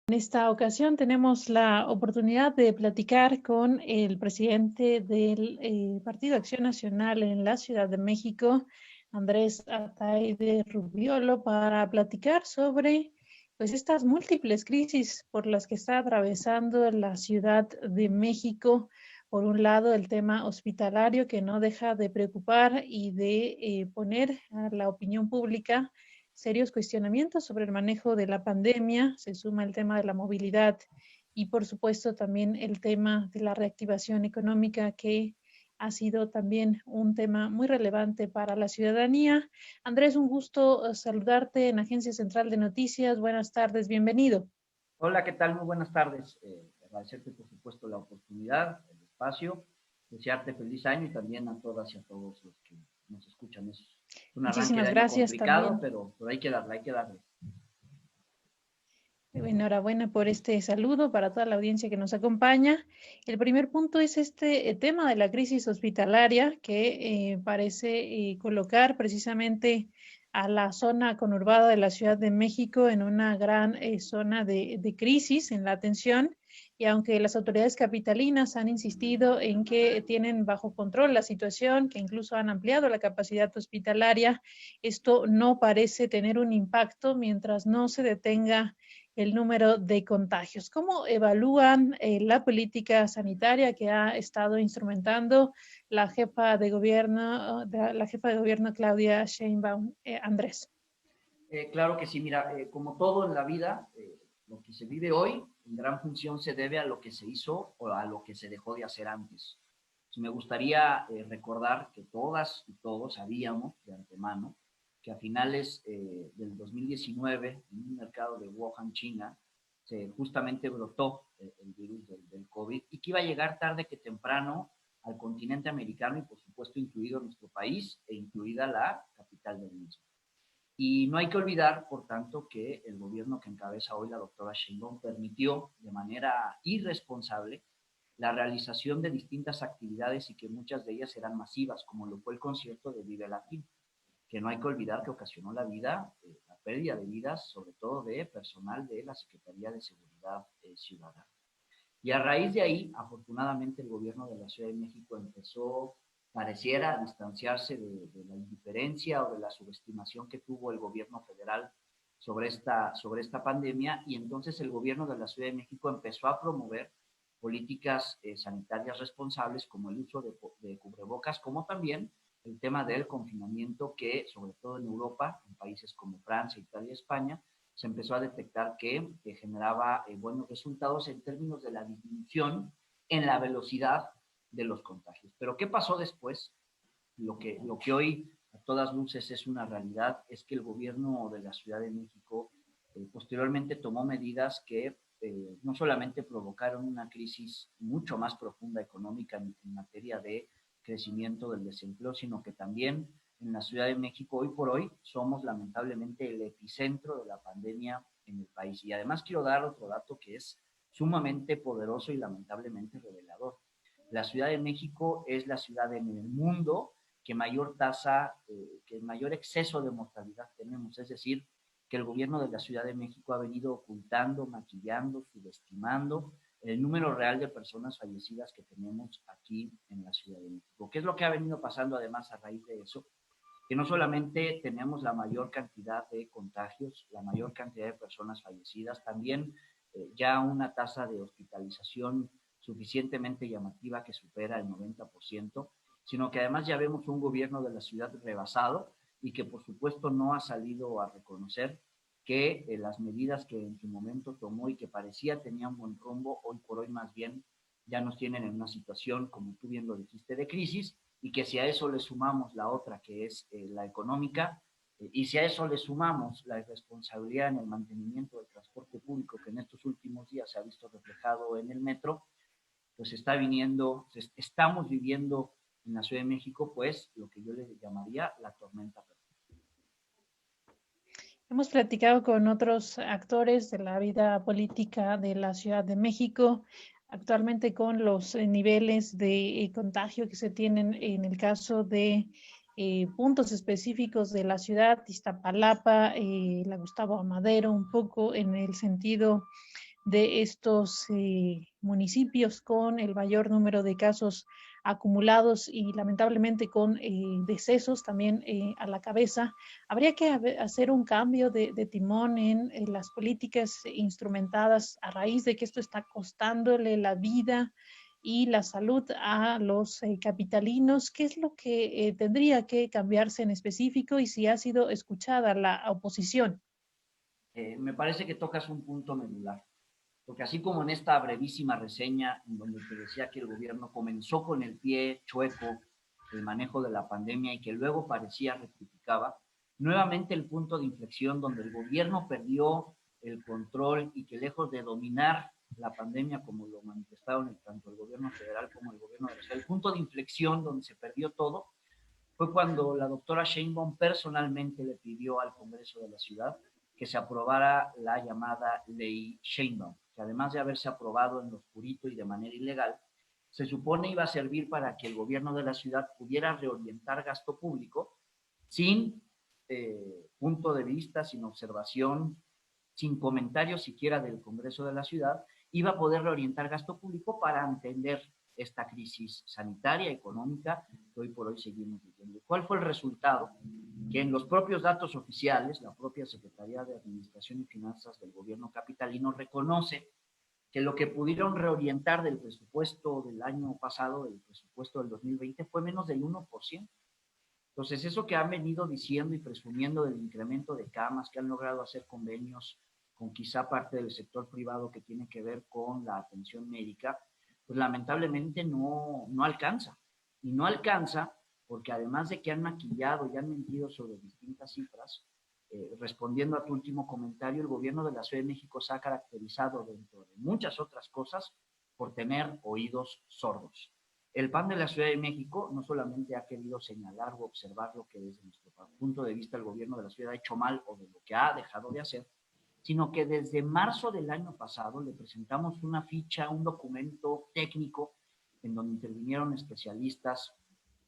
En esta ocasión tenemos la oportunidad de platicar con el presidente del Partido Acción Nacional en la Ciudad de México, Andrés Ataide Rubiolo, para platicar sobre pues estas múltiples crisis por las que está atravesando la Ciudad de México. Por un lado, el tema hospitalario que no deja de preocupar y de poner a la opinión pública serios cuestionamientos sobre el manejo de la pandemia, se suma el tema de la movilidad y por supuesto también el tema de la reactivación económica, que ha sido también un tema muy relevante para la ciudadanía. Andrés, un gusto saludarte en Agencia Central de Noticias. Buenas tardes, bienvenido. Hola, ¿qué tal? Muy buenas tardes. Agradecerte, por supuesto, la oportunidad, el espacio, desearte feliz año y también a todas y a todos los que nos escuchan. Es un arranque de Muchísimas año gracias complicado, también. pero hay que darle, hay que darle. Enhorabuena por este saludo para toda la audiencia que nos acompaña. El primer punto es este tema de la crisis hospitalaria que parece colocar precisamente a la zona conurbada de la Ciudad de México en una gran zona de crisis en la atención. Y aunque las autoridades capitalinas han insistido en que tienen bajo control la situación, que incluso han ampliado la capacidad hospitalaria, esto no parece tener un impacto mientras no se detenga el número de contagios. ¿Cómo evalúan la política sanitaria que ha estado instrumentando la jefa de gobierno Claudia Sheinbaum, Andrés? Claro que sí, mira, como todo en la vida, lo que se vive hoy en gran función se debe a lo que se hizo o a lo que se dejó de hacer antes. Entonces, me gustaría recordar que todas y todos sabíamos de antemano que a finales del 2019, en un mercado de Wuhan, China, justamente brotó el virus del COVID y que iba a llegar tarde que temprano al continente americano y por supuesto incluido nuestro país e incluida la capital del mismo. Y no hay que olvidar, por tanto, que el gobierno que encabeza hoy la doctora Sheinbaum permitió de manera irresponsable la realización de distintas actividades y que muchas de ellas eran masivas, como lo fue el concierto de Vive Latino, que no hay que olvidar que ocasionó la pérdida de vidas, sobre todo de personal de la Secretaría de Seguridad Ciudadana. Y a raíz de ahí, afortunadamente, el gobierno de la Ciudad de México empezó, pareciera, a distanciarse de la indiferencia o de la subestimación que tuvo el gobierno federal sobre esta pandemia, y entonces el gobierno de la Ciudad de México empezó a promover políticas sanitarias responsables como el uso de cubrebocas, como también el tema del confinamiento que, sobre todo en Europa, en países como Francia, Italia, España, se empezó a detectar que generaba buenos resultados en términos de la disminución en la velocidad de los contagios. Pero ¿qué pasó después? Lo que hoy a todas luces es una realidad es que el gobierno de la Ciudad de México posteriormente tomó medidas que no solamente provocaron una crisis mucho más profunda económica en materia de crecimiento del desempleo, sino que también en la Ciudad de México hoy por hoy somos lamentablemente el epicentro de la pandemia en el país. Y además quiero dar otro dato que es sumamente poderoso y lamentablemente revelador. La Ciudad de México es la ciudad en el mundo que mayor tasa, que mayor exceso de mortalidad tenemos, es decir, que el gobierno de la Ciudad de México ha venido ocultando, maquillando, subestimando el número real de personas fallecidas que tenemos aquí en la Ciudad de México. ¿Qué es lo que ha venido pasando además a raíz de eso? Que no solamente tenemos la mayor cantidad de contagios, la mayor cantidad de personas fallecidas, también ya una tasa de hospitalización suficientemente llamativa que supera el 90%, sino que además ya vemos un gobierno de la ciudad rebasado y que por supuesto no ha salido a reconocer que las medidas que en su momento tomó y que parecía tenían buen rumbo, hoy por hoy más bien ya nos tienen en una situación, como tú bien lo dijiste, de crisis, y que si a eso le sumamos la otra, que es la económica, y si a eso le sumamos la irresponsabilidad en el mantenimiento del transporte público, que en estos últimos días se ha visto reflejado en el metro, pues estamos viviendo en la Ciudad de México, pues lo que yo le llamaría la tormenta perfecta. Hemos platicado con otros actores de la vida política de la Ciudad de México, actualmente con los niveles de contagio que se tienen en el caso de puntos específicos de la ciudad, Iztapalapa, la Gustavo Amadero, un poco en el sentido de estos municipios con el mayor número de casos acumulados y lamentablemente con decesos también a la cabeza. Habría que hacer un cambio de timón en las políticas instrumentadas a raíz de que esto está costándole la vida y la salud a los capitalinos. ¿Qué es lo que tendría que cambiarse en específico y si ha sido escuchada la oposición? Me parece que tocas un punto medular, porque así como en esta brevísima reseña en donde te decía que el gobierno comenzó con el pie chueco el manejo de la pandemia y que luego parecía rectificaba, nuevamente el punto de inflexión donde el gobierno perdió el control y que lejos de dominar la pandemia como lo manifestaron tanto el gobierno federal como el gobierno de la ciudad, el punto de inflexión donde se perdió todo fue cuando la doctora Sheinbaum personalmente le pidió al Congreso de la ciudad que se aprobara la llamada ley Sheinbaum, que además de haberse aprobado en lo oscurito y de manera ilegal, se supone iba a servir para que el gobierno de la ciudad pudiera reorientar gasto público sin punto de vista, sin observación, sin comentarios siquiera del Congreso de la ciudad, iba a poder reorientar gasto público para entender esta crisis sanitaria, económica, que hoy por hoy seguimos viviendo. ¿Cuál fue el resultado? Que en los propios datos oficiales, la propia Secretaría de Administración y Finanzas del gobierno capitalino reconoce que lo que pudieron reorientar del presupuesto del año pasado, del presupuesto del 2020, fue menos del 1%. Entonces, eso que han venido diciendo y presumiendo del incremento de camas, que han logrado hacer convenios con quizá parte del sector privado que tiene que ver con la atención médica, pues lamentablemente no alcanza. Y no alcanza porque además de que han maquillado y han mentido sobre distintas cifras, respondiendo a tu último comentario, el gobierno de la Ciudad de México se ha caracterizado dentro de muchas otras cosas por tener oídos sordos. El PAN de la Ciudad de México no solamente ha querido señalar o observar lo que desde nuestro punto de vista el gobierno de la ciudad ha hecho mal o de lo que ha dejado de hacer, sino que desde marzo del año pasado le presentamos una ficha, un documento técnico en donde intervinieron especialistas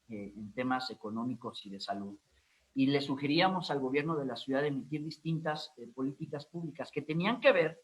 en temas económicos y de salud. Y le sugeríamos al gobierno de la ciudad emitir distintas políticas públicas que tenían que ver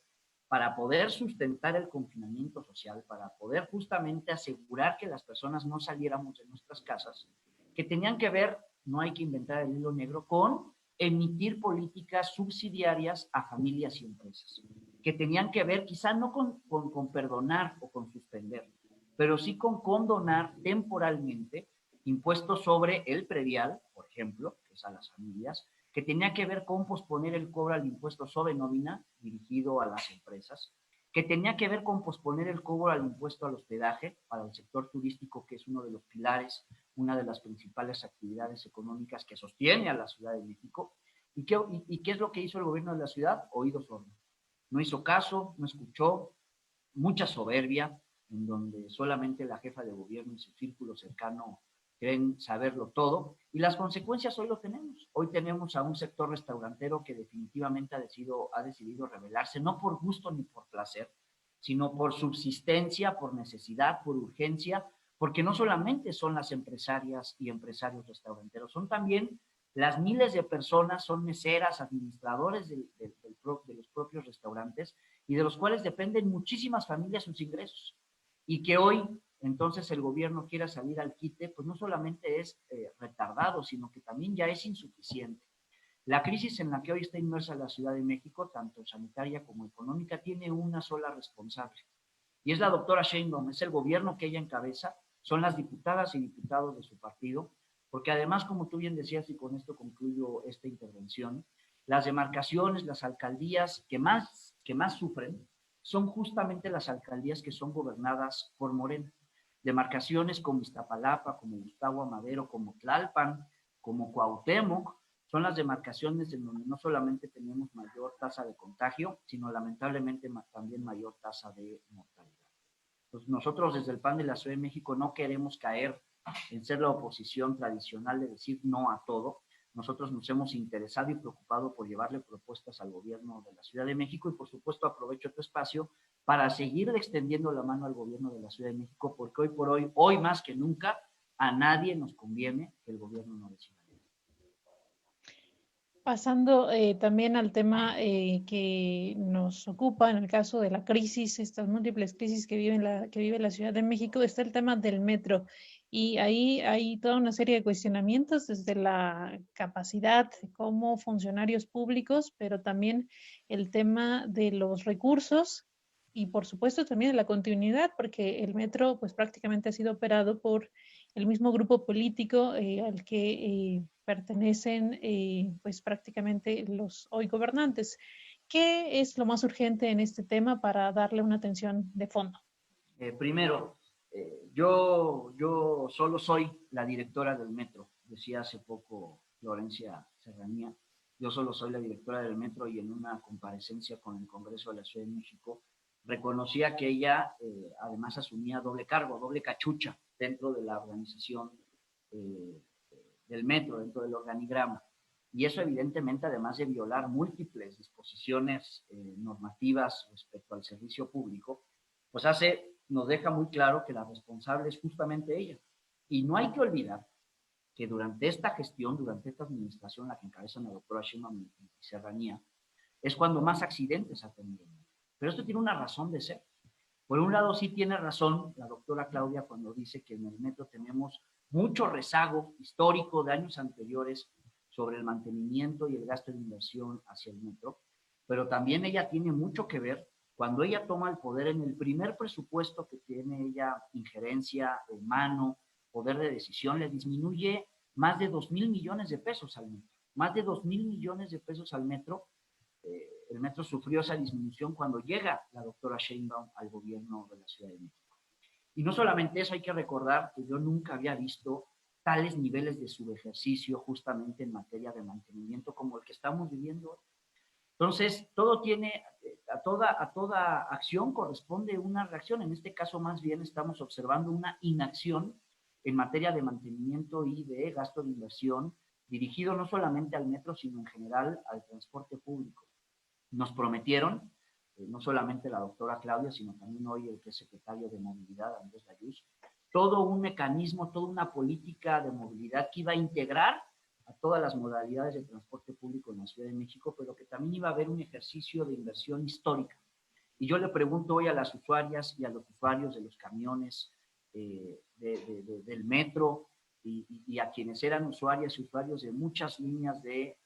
para poder sustentar el confinamiento social, para poder justamente asegurar que las personas no saliéramos de nuestras casas, que tenían que ver, no hay que inventar el hilo negro, con emitir políticas subsidiarias a familias y empresas, que tenían que ver quizá no con perdonar o con suspender, pero sí con condonar temporalmente impuestos sobre el predial, por ejemplo, que es a las familias, que tenía que ver con posponer el cobro al impuesto sobre nómina dirigido a las empresas, que tenía que ver con posponer el cobro al impuesto al hospedaje para el sector turístico, que es uno de los pilares, una de las principales actividades económicas que sostiene a la Ciudad de México. ¿Y qué es lo que hizo el gobierno de la ciudad? Oídos sordos. No hizo caso, no escuchó, mucha soberbia, en donde solamente la jefa de gobierno y su círculo cercano creen saberlo todo, y las consecuencias hoy lo tenemos. Hoy tenemos a un sector restaurantero que definitivamente ha decidido rebelarse, no por gusto ni por placer, sino por subsistencia, por necesidad, por urgencia, porque no solamente son las empresarias y empresarios restauranteros, son también las miles de personas, son meseras, administradores de los propios restaurantes y de los cuales dependen muchísimas familias sus ingresos. Y que hoy entonces el gobierno quiera salir al quite, pues no solamente es retardado, sino que también ya es insuficiente. La crisis en la que hoy está inmersa la Ciudad de México, tanto sanitaria como económica, tiene una sola responsable, y es la doctora Sheinbaum, es el gobierno que ella encabeza, son las diputadas y diputados de su partido, porque además, como tú bien decías, y con esto concluyo esta intervención, las demarcaciones, las alcaldías que más sufren son justamente las alcaldías que son gobernadas por Morena. Demarcaciones como Iztapalapa, como Gustavo Amadero, como Tlalpan, como Cuauhtémoc, son las demarcaciones en donde no solamente tenemos mayor tasa de contagio, sino lamentablemente también mayor tasa de mortalidad. Pues nosotros desde el PAN de la Ciudad de México no queremos caer en ser la oposición tradicional de decir no a todo. Nosotros nos hemos interesado y preocupado por llevarle propuestas al gobierno de la Ciudad de México y por supuesto aprovecho tu espacio para seguir extendiendo la mano al gobierno de la Ciudad de México porque hoy por hoy, hoy más que nunca, a nadie nos conviene que el gobierno no decida. Pasando también al tema que nos ocupa en el caso de la crisis, estas múltiples crisis que vive la Ciudad de México, está el tema del metro. Y ahí hay toda una serie de cuestionamientos desde la capacidad como funcionarios públicos, pero también el tema de los recursos y por supuesto también de la continuidad, porque el metro pues prácticamente ha sido operado por el mismo grupo político al que pertenecen pues prácticamente los hoy gobernantes. ¿Qué es lo más urgente en este tema para darle una atención de fondo? Primero, yo solo soy la directora del metro, decía hace poco Florencia Serranía. Yo solo soy la directora del metro y en una comparecencia con el Congreso de la Ciudad de México reconocía que ella además asumía doble cargo, doble cachucha dentro de la organización eh, del metro, dentro del organigrama. Y eso evidentemente, además de violar múltiples disposiciones normativas respecto al servicio público, pues nos deja muy claro que la responsable es justamente ella. Y no hay que olvidar que durante esta gestión, durante esta administración, la que encabeza la doctora Sheinbaum y Serranía, es cuando más accidentes ha tenido. Pero esto tiene una razón de ser. Por un lado, sí tiene razón la doctora Claudia cuando dice que en el metro tenemos mucho rezago histórico de años anteriores sobre el mantenimiento y el gasto de inversión hacia el metro, pero también ella tiene mucho que ver cuando ella toma el poder en el primer presupuesto que tiene ella injerencia en mano, poder de decisión, le disminuye más de 2,000 millones de pesos al metro, más de 2,000 millones de pesos al metro. El metro sufrió esa disminución cuando llega la doctora Sheinbaum al gobierno de la Ciudad de México. Y no solamente eso, hay que recordar que yo nunca había visto tales niveles de subejercicio justamente en materia de mantenimiento como el que estamos viviendo. Entonces, todo tiene, a toda acción corresponde una reacción. En este caso, más bien, estamos observando una inacción en materia de mantenimiento y de gasto de inversión dirigido no solamente al metro, sino en general al transporte público. Nos prometieron, no solamente la doctora Claudia, sino también hoy el que es secretario de Movilidad, Andrés Layuz, todo un mecanismo, toda una política de movilidad que iba a integrar a todas las modalidades de transporte público en la Ciudad de México, pero que también iba a haber un ejercicio de inversión histórica. Y yo le pregunto hoy a las usuarias y a los usuarios de los camiones, del metro, y a quienes eran usuarias y usuarios de muchas líneas de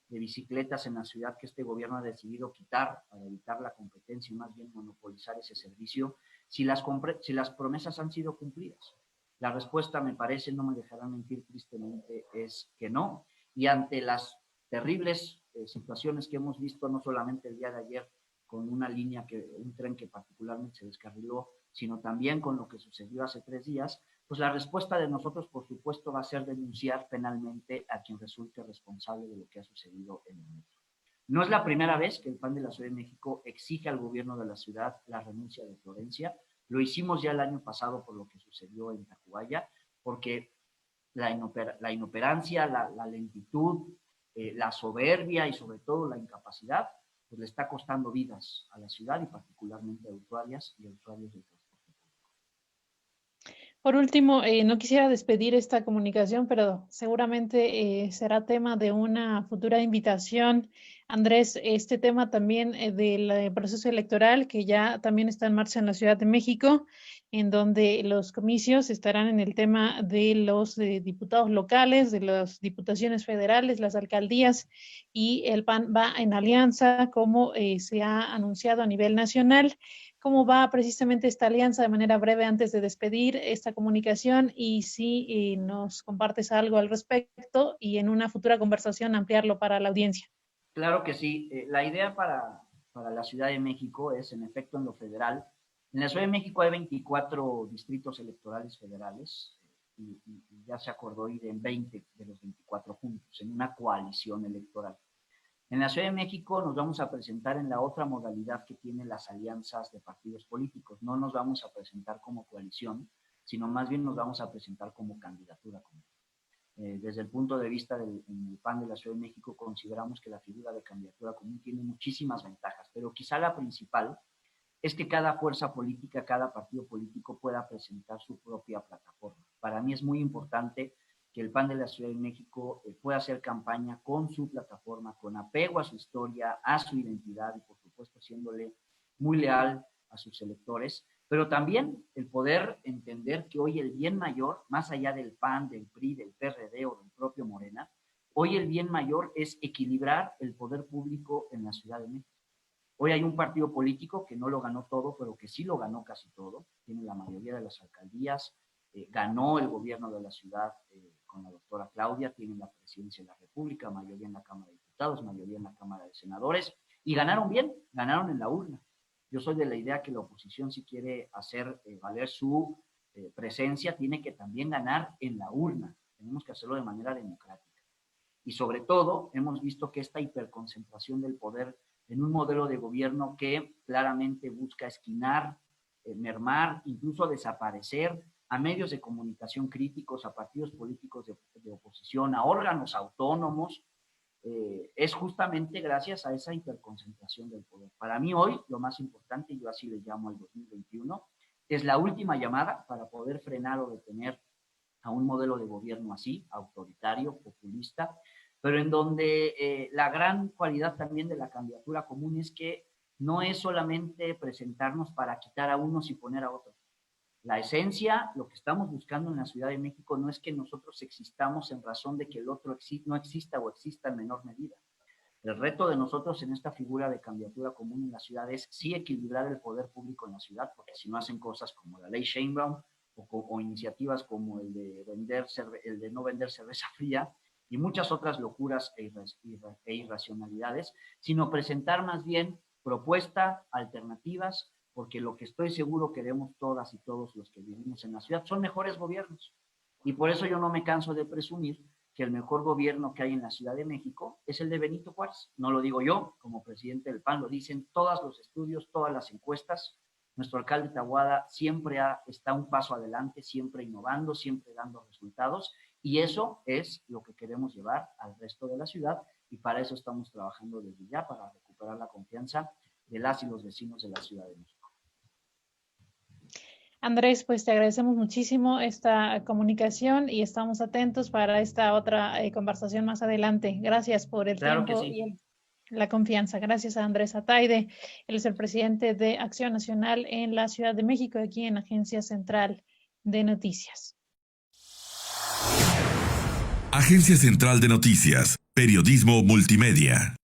bicicletas en la ciudad que este gobierno ha decidido quitar para evitar la competencia y más bien monopolizar ese servicio, si las promesas han sido cumplidas. La respuesta, me parece, no me dejarán mentir tristemente, es que no. Y ante las terribles situaciones que hemos visto, no solamente el día de ayer con un tren que particularmente se descarriló, sino también con lo que sucedió hace 3 días, pues la respuesta de nosotros, por supuesto, va a ser denunciar penalmente a quien resulte responsable de lo que ha sucedido en el metro. No es la primera vez que el PAN de la Ciudad de México exige al gobierno de la ciudad la renuncia de Florencia. Lo hicimos ya el año pasado por lo que sucedió en Tacubaya, porque la inoperancia, la lentitud, la soberbia y sobre todo la incapacidad, pues le está costando vidas a la ciudad y particularmente a usuarias y a usuarios del transporte público. Por último, no quisiera despedir esta comunicación, pero seguramente será tema de una futura invitación. Andrés, este tema también del proceso electoral que ya también está en marcha en la Ciudad de México, en donde los comicios estarán en el tema de los diputados locales, de las diputaciones federales, las alcaldías, y el PAN va en alianza, como se ha anunciado a nivel nacional. ¿Cómo va precisamente esta alianza de manera breve antes de despedir esta comunicación y si nos compartes algo al respecto y en una futura conversación ampliarlo para la audiencia? Claro que sí. La idea para la Ciudad de México es, en efecto, en lo federal. En la Ciudad de México hay 24 distritos electorales federales y ya se acordó ir en 20 de los 24 juntos, en una coalición electoral. En la Ciudad de México nos vamos a presentar en la otra modalidad que tiene las alianzas de partidos políticos. No nos vamos a presentar como coalición, sino más bien nos vamos a presentar como candidatura común. Desde el punto de vista del PAN de la Ciudad de México, consideramos que la figura de candidatura común tiene muchísimas ventajas, pero quizá la principal es que cada fuerza política, cada partido político pueda presentar su propia plataforma. Para mí es muy importante que el PAN de la Ciudad de México pueda hacer campaña con su plataforma, con apego a su historia, a su identidad y por supuesto siéndole muy leal a sus electores, pero también el poder entender que hoy el bien mayor, más allá del PAN, del PRI, del PRD o del propio Morena, hoy el bien mayor es equilibrar el poder público en la Ciudad de México. Hoy hay un partido político que no lo ganó todo, pero que sí lo ganó casi todo, tiene la mayoría de las alcaldías, ganó el gobierno de la ciudad con la doctora Claudia, tiene la presidencia de la República, mayoría en la Cámara de Diputados, mayoría en la Cámara de Senadores, y ganaron bien, ganaron en la urna. Yo soy de la idea que la oposición, si quiere hacer valer su presencia, tiene que también ganar en la urna. Tenemos que hacerlo de manera democrática. Y sobre todo, hemos visto que esta hiperconcentración del poder en un modelo de gobierno que claramente busca esquinar, mermar, incluso desaparecer a medios de comunicación críticos, a partidos políticos de oposición, a órganos autónomos, es justamente gracias a esa hiperconcentración del poder. Para mí hoy lo más importante, yo así le llamo al 2021, es la última llamada para poder frenar o detener a un modelo de gobierno así, autoritario, populista, pero en donde la gran cualidad también de la candidatura común es que no es solamente presentarnos para quitar a unos y poner a otros. La esencia, lo que estamos buscando en la Ciudad de México no es que nosotros existamos en razón de que el otro no exista o exista en menor medida. El reto de nosotros en esta figura de candidatura común en la ciudad es sí equilibrar el poder público en la ciudad, porque si no hacen cosas como la ley Sheinbaum o iniciativas como el de no vender cerveza fría y muchas otras locuras e irracionalidades, sino presentar más bien propuestas, alternativas, porque lo que estoy seguro queremos todas y todos los que vivimos en la ciudad son mejores gobiernos. Y por eso yo no me canso de presumir que el mejor gobierno que hay en la Ciudad de México es el de Benito Juárez. No lo digo yo como presidente del PAN, lo dicen todos los estudios, todas las encuestas. Nuestro alcalde Taboada siempre está un paso adelante, siempre innovando, siempre dando resultados, y eso es lo que queremos llevar al resto de la ciudad, y para eso estamos trabajando desde ya, para recuperar la confianza de las y los vecinos de la Ciudad de México. Andrés, pues te agradecemos muchísimo esta comunicación y estamos atentos para esta otra conversación más adelante. Gracias por el tiempo y la confianza. Gracias a Andrés Ataide. Él es el presidente de Acción Nacional en la Ciudad de México, aquí en Agencia Central de Noticias. Agencia Central de Noticias, periodismo multimedia.